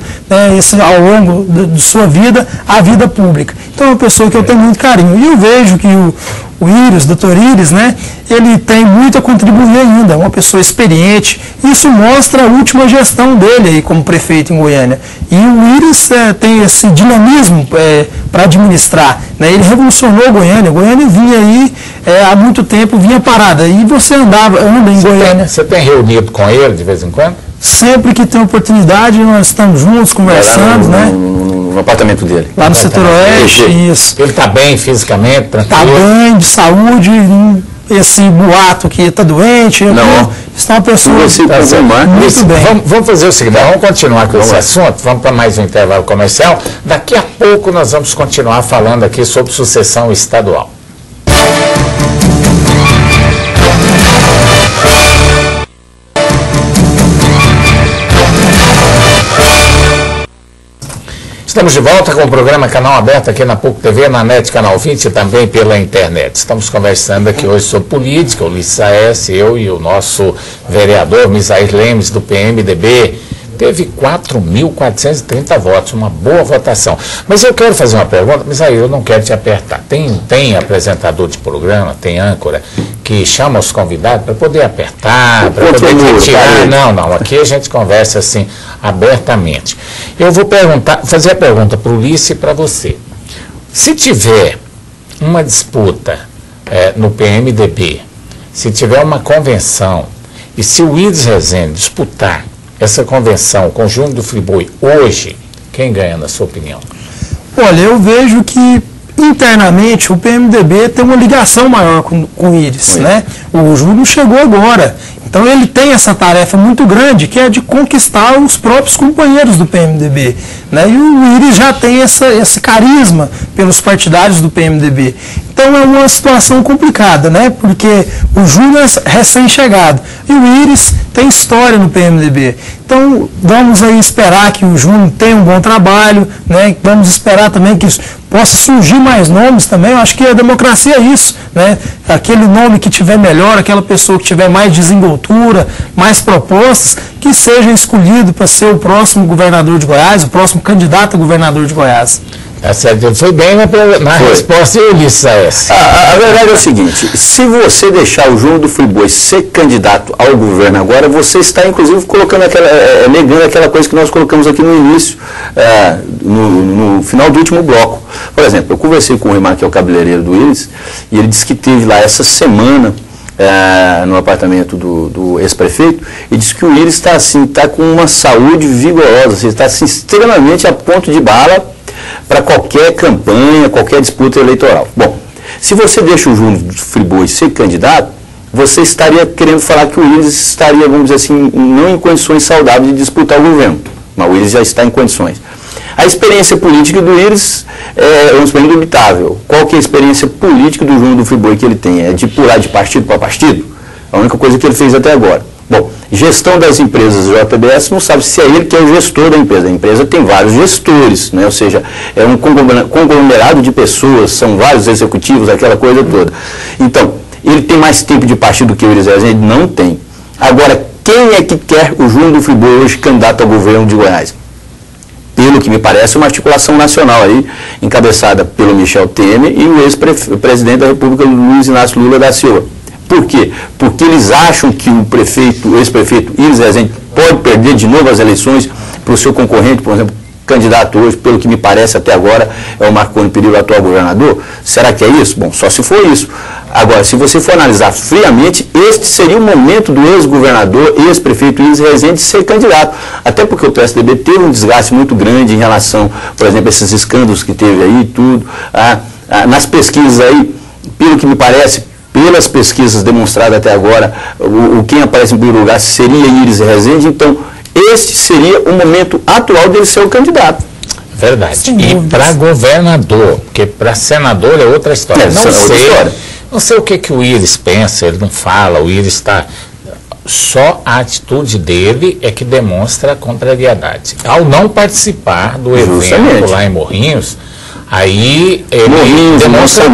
ao longo de sua vida, a vida pública. Então é uma pessoa que eu tenho muito carinho. E eu vejo que o Íris, doutor Íris, né, ele tem muito a contribuir ainda, é uma pessoa experiente. Isso mostra a última gestão dele aí como prefeito em Goiânia. E o Íris tem esse dinamismo para administrar, né? Ele revolucionou Goiânia. Goiânia vinha aí há muito tempo, vinha parada. E você anda em Goiânia. Você tem reunido com ele de vez em quando? Sempre que tem oportunidade, nós estamos juntos, conversando, né? No apartamento dele. Lá no setor oeste, isso. Ele está bem fisicamente, tranquilo? Está bem, de saúde, esse boato que está doente. Não. Está uma pessoa muito bem. Vamos fazer o seguinte, vamos continuar com esse assunto, vamos para mais um intervalo comercial. Daqui a pouco nós vamos continuar falando aqui sobre sucessão estadual. Estamos de volta com o programa Canal Aberto aqui na PUC TV, na NET Canal 20 e também pela internet. Estamos conversando aqui hoje sobre política, o Ulisses Aécio, eu e o nosso vereador Misair Lemes, do PMDB. Teve 4.430 votos, uma boa votação. Mas eu quero fazer uma pergunta, Misair, eu não quero te apertar. Tem apresentador de programa, tem âncora, que chama os convidados para poder apertar, para poder criticar. Não, aqui a gente conversa assim, abertamente. Eu vou fazer a pergunta para o Ulisses e para você. Se tiver uma disputa no PMDB, se tiver uma convenção, e se o Íris Rezende disputar essa convenção com o Júnior do Friboi hoje, quem ganha, na sua opinião? Olha, eu vejo que internamente o PMDB tem uma ligação maior com o Íris, né? O Júnior chegou agora, então ele tem essa tarefa muito grande, que é de conquistar os próprios companheiros do PMDB, né? E o Íris já tem esse carisma pelos partidários do PMDB. Então é uma situação complicada, né? Porque o Júnior é recém-chegado e o Íris tem história no PMDB. Então vamos aí esperar que o Júnior tenha um bom trabalho, né? Vamos esperar também que possa surgir mais nomes também. Eu acho que a democracia é isso, né? Aquele nome que tiver melhor, aquela pessoa que tiver mais desenvoltura, mais propostas, que seja escolhido para ser o próximo governador de Goiás, o próximo candidato a governador de Goiás. Ele foi bem na resposta, Ulisses Aécio. A verdade é o seguinte, se você deixar o Júnior do Friboi ser candidato ao governo agora, você está inclusive colocando negando aquela coisa que nós colocamos aqui no início, no final do último bloco. Por exemplo, eu conversei com o Rimar, que é o cabeleireiro do Íris, e ele disse que esteve lá essa semana no apartamento do ex-prefeito, e disse que o Íris está com uma saúde vigorosa, está extremamente a ponto de bala para qualquer campanha, qualquer disputa eleitoral. Bom, se você deixa o Júnior do Friboi ser candidato, você estaria querendo falar que o Íris estaria, vamos dizer assim, não em condições saudáveis de disputar o governo, mas o Íris já está em condições. A experiência política do Íris é uma experiência indubitável. Qual que é a experiência política do Júnior do Friboi que ele tem? É de pular de partido para partido? A única coisa que ele fez até agora. Bom, gestão das empresas JBS, não sabe se é ele que é o gestor da empresa. A empresa tem vários gestores, né? Ou seja, é um conglomerado de pessoas, são vários executivos, aquela coisa toda. Então, ele tem mais tempo de partido do que o Íris Rezende? Não tem. Agora, quem é que quer o Júnior do Friboi hoje candidato ao governo de Goiás? Pelo que me parece, uma articulação nacional aí, encabeçada pelo Michel Temer e o ex-presidente da República, Luiz Inácio Lula da Silva. Por quê? Porque eles acham que o ex-prefeito Íris Rezende pode perder de novo as eleições para o seu concorrente, por exemplo, candidato hoje, pelo que me parece até agora, é o Marconi Perillo, atual governador. Será que é isso? Bom, só se for isso. Agora, se você for analisar friamente, este seria o momento do ex-governador, ex-prefeito Íris Rezende ser candidato. Até porque o PSDB teve um desgaste muito grande em relação, por exemplo, a esses escândalos que teve aí, tudo. Nas pesquisas aí, pelo que me parece, pelas pesquisas demonstradas até agora, quem aparece em primeiro lugar seria Íris Rezende, então este seria o momento atual dele ser o candidato. Verdade. E para governador, porque para senador é outra história. Não sei o que o Íris pensa, ele não fala, o Íris está... Só a atitude dele é que demonstra a contrariedade. Ao não participar do evento lá em Morrinhos, Aí ele demonstra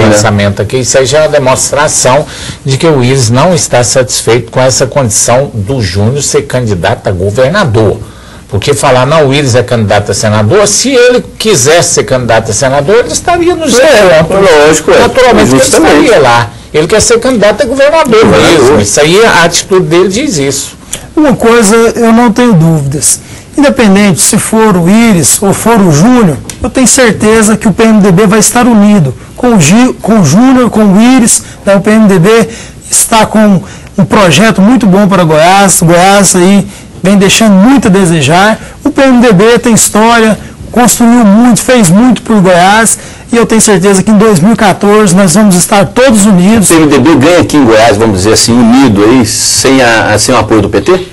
lançamento aqui, isso aí já é uma demonstração de que o Íris não está satisfeito com essa condição do Júnior ser candidato a governador. Porque falar, não, o Íris é candidato a senador, se ele quisesse ser candidato a senador, ele estaria no lógico, naturalmente ele estaria lá. Ele quer ser candidato a governador mesmo. Isso aí, a atitude dele diz isso. Uma coisa, eu não tenho dúvidas. Independente se for o Íris ou for o Júnior, eu tenho certeza que o PMDB vai estar unido com o Júnior, com o Íris. Né? O PMDB está com um projeto muito bom para Goiás. Goiás aí vem deixando muito a desejar. O PMDB tem história, construiu muito, fez muito por Goiás. E eu tenho certeza que em 2014 nós vamos estar todos unidos. O PMDB ganha aqui em Goiás, vamos dizer assim, unido aí, sem o apoio do PT?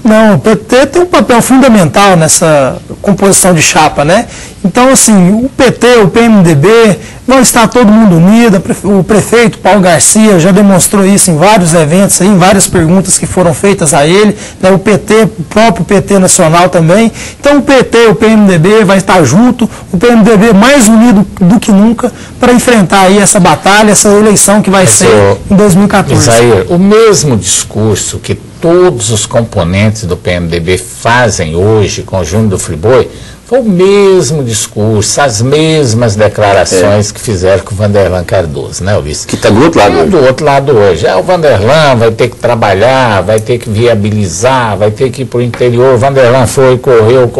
Não, o PT tem um papel fundamental nessa composição de chapa, né? Então, assim, o PT, o PMDB, vão estar todo mundo unido. O prefeito Paulo Garcia já demonstrou isso em vários eventos, em várias perguntas que foram feitas a ele, né? O PT, o próprio PT nacional também. Então, o PT, o PMDB vai estar junto, o PMDB mais unido do que nunca para enfrentar aí essa batalha, essa eleição que vai ser em 2014. Isaías, o mesmo discurso que todos os componentes do PMDB fazem hoje com o Júnior do Friboi, foi o mesmo discurso, as mesmas declarações que fizeram com o Vanderlan Cardoso, né, Ulisses? Que está do outro lado hoje. Do outro lado hoje. O Vanderlan vai ter que trabalhar, vai ter que viabilizar, vai ter que ir para o interior. O Vanderlan foi, correu.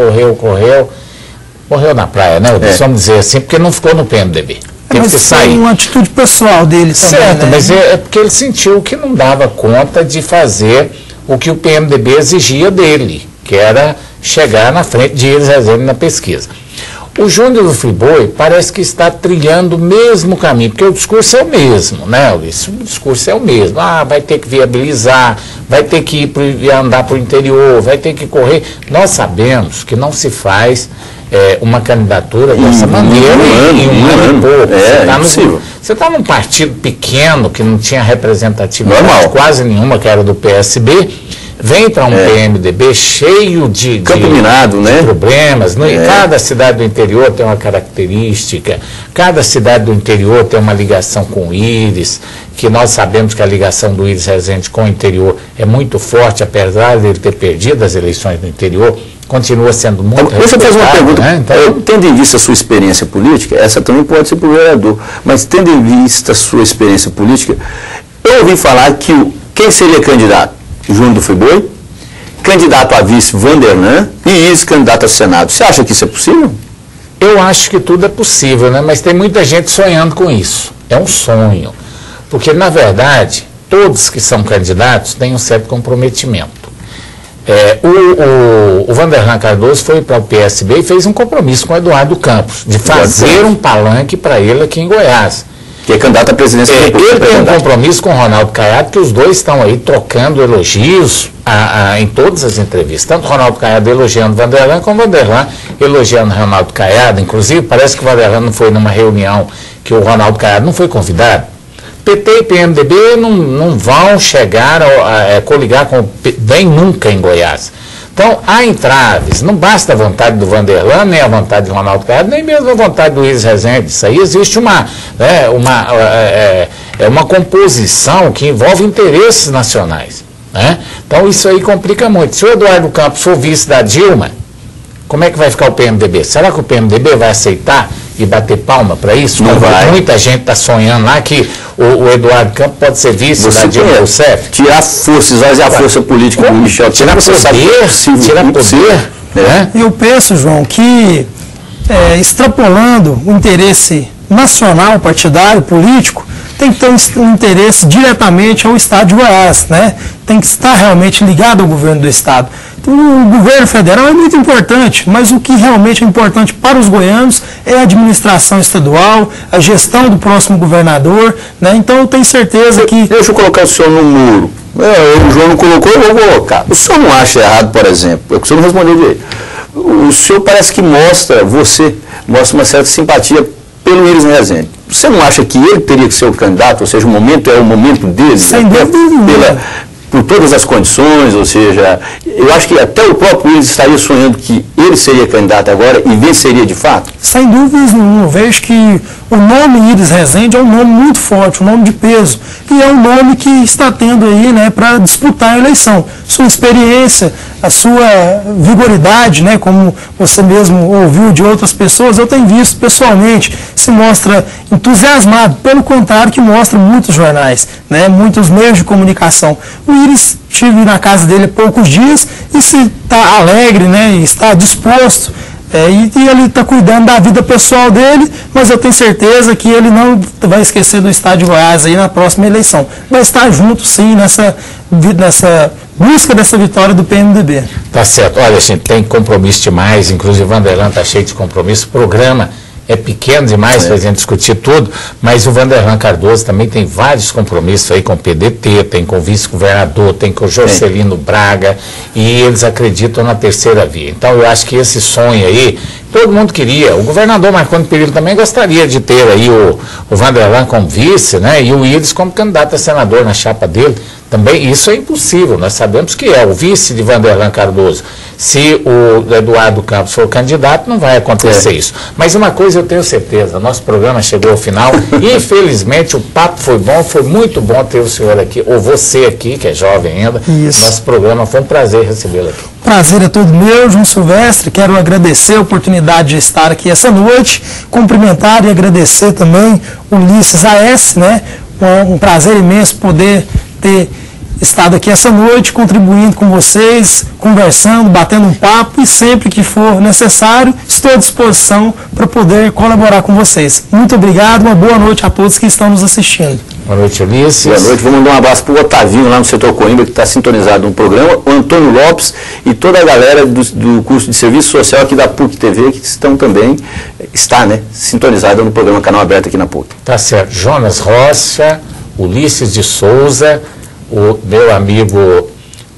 Morreu na praia, né, Ulisses? Vamos dizer assim, porque não ficou no PMDB. Mas foi uma atitude pessoal dele também, certo, né? Mas é porque ele sentiu que não dava conta de fazer o que o PMDB exigia dele, que era chegar na frente de Íris Rezende na pesquisa. O Júnior do Friboi parece que está trilhando o mesmo caminho, porque o discurso é o mesmo, né, Ulisses? O discurso é o mesmo. Vai ter que viabilizar, vai ter que andar para o interior, vai ter que correr. Nós sabemos que não se faz uma candidatura dessa maneira em um ano e pouco. Você está num partido pequeno que não tinha representatividade quase nenhuma, que era do PSB, vem para um PMDB cheio de problemas. Cada cidade do interior tem uma característica, cada cidade do interior tem uma ligação com o Íris, que nós sabemos que a ligação do Íris Rezende com o interior é muito forte, apesar de ele ter perdido as eleições no interior, continua sendo muito Deixa eu fazer uma pergunta. Né? Então, tendo em vista a sua experiência política, essa também pode ser para o vereador, mas tendo em vista a sua experiência política, eu ouvi falar que quem seria candidato? Júnior do Friboi, candidato a vice Vanderlan e Íris candidato a Senado. Você acha que isso é possível? Eu acho que tudo é possível, né? Mas tem muita gente sonhando com isso. É um sonho. Porque, na verdade, todos que são candidatos têm um certo comprometimento. O Vanderlan Cardoso foi para o PSB e fez um compromisso com o Eduardo Campos, de fazer um palanque para ele aqui em Goiás. Que é candidato à presidência da República. Ele tem um compromisso com o Ronaldo Caiado, que os dois estão aí trocando elogios em todas as entrevistas. Tanto o Ronaldo Caiado elogiando o Vanderlan, como o Vanderlan elogiando o Ronaldo Caiado. Inclusive, parece que o Vanderlan não foi numa reunião que o Ronaldo Caiado não foi convidado. PT e PMDB não vão chegar a coligar com bem nunca em Goiás. Então, há entraves. Não basta a vontade do Vanderlan, nem a vontade do Ronaldo Caiado, nem mesmo a vontade do Íris Rezende. Isso aí existe uma composição que envolve interesses nacionais. Né? Então, isso aí complica muito. Se o Eduardo Campos for vice da Dilma, como é que vai ficar o PMDB? Será que o PMDB vai aceitar e bater palma para isso? Não vai. Muita gente está sonhando lá que o Eduardo Campos pode ser vice da Dilma Rousseff. Tirar força, esvaziar a força política do Michel. Tirar poder. Né? Eu penso, João, que extrapolando o interesse nacional, partidário, político, tem que ter um interesse diretamente ao Estado de Goiás, né? Tem que estar realmente ligado ao governo do Estado. Então, o governo federal é muito importante, mas o que realmente é importante para os goianos é a administração estadual, a gestão do próximo governador, né? Então, eu tenho certeza que... Deixa eu colocar o senhor no muro. O João não colocou, eu vou colocar. O senhor não acha errado, por exemplo, o senhor não respondeu direito. O senhor parece que mostra uma certa simpatia pelo Íris Rezende. Você não acha que ele teria que ser o candidato, ou seja, o momento é o momento dele? Sem dúvida nenhuma. por todas as condições, ou seja, eu acho que até o próprio Willis estaria sonhando que ele seria candidato agora e venceria de fato? Sem dúvidas nenhuma, eu vejo que o nome Iris Rezende é um nome muito forte, um nome de peso, e é um nome que está tendo aí, né, para disputar a eleição. Sua experiência, a sua vigoridade, né, como você mesmo ouviu de outras pessoas, eu tenho visto pessoalmente, se mostra entusiasmado, pelo contrário que mostra muitos jornais, né, muitos meios de comunicação. O Iris, estive na casa dele há poucos dias e se está alegre, né, está disposto, e ele está cuidando da vida pessoal dele, mas eu tenho certeza que ele não vai esquecer do estado de Goiás aí na próxima eleição. Vai estar junto, sim, nessa busca dessa vitória do PMDB. Tá certo. Olha, a gente tem compromisso demais, inclusive o Vanderlan está cheio de compromisso. O programa é pequeno demais para a gente discutir tudo, mas o Vanderlan Cardoso também tem vários compromissos aí com o PDT, tem com o vice-governador, tem com o Jorcelino Braga, e eles acreditam na terceira via. Então eu acho que esse sonho aí, todo mundo queria. O governador Marconi Perillo também gostaria de ter aí o Vanderlan como vice, né, e o Iris como candidato a senador na chapa dele. Também isso é impossível, nós sabemos que é o vice de Vanderlan Cardoso. Se o Eduardo Campos for candidato, não vai acontecer isso. Mas uma coisa eu tenho certeza, nosso programa chegou ao final, e infelizmente o papo foi bom, foi muito bom ter o senhor aqui, ou você aqui, que é jovem ainda. Isso. Nosso programa foi um prazer recebê-lo aqui. Prazer é todo meu, João Silvestre. Quero agradecer a oportunidade de estar aqui essa noite, cumprimentar e agradecer também o Ulisses A.S., né? Um prazer imenso poder ter estado aqui essa noite, contribuindo com vocês, conversando, batendo um papo, e sempre que for necessário, estou à disposição para poder colaborar com vocês. Muito obrigado, uma boa noite a todos que estão nos assistindo. Boa noite, Ulisses. Boa noite, vou mandar um abraço para o Otavinho lá no setor Coimbra, que está sintonizado no programa, o Antônio Lopes e toda a galera do curso de Serviço Social aqui da PUC TV, que estão também, sintonizada no programa Canal Aberto aqui na PUC. Tá certo. Jonas Rocha, Ulisses de Souza, o meu amigo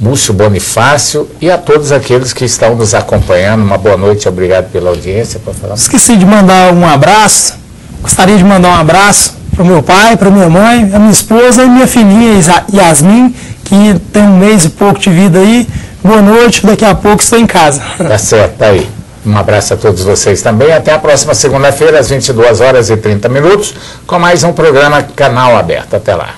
Múcio Bonifácio e a todos aqueles que estão nos acompanhando. Uma boa noite, obrigado pela audiência. Esqueci de mandar um abraço, gostaria de mandar um abraço para o meu pai, para minha mãe, a minha esposa e minha filhinha Yasmin, que tem um mês e pouco de vida aí. Boa noite, daqui a pouco estou em casa. Tá certo, tá aí. Um abraço a todos vocês também. Até a próxima segunda-feira, às 22h30, com mais um programa Canal Aberto. Até lá.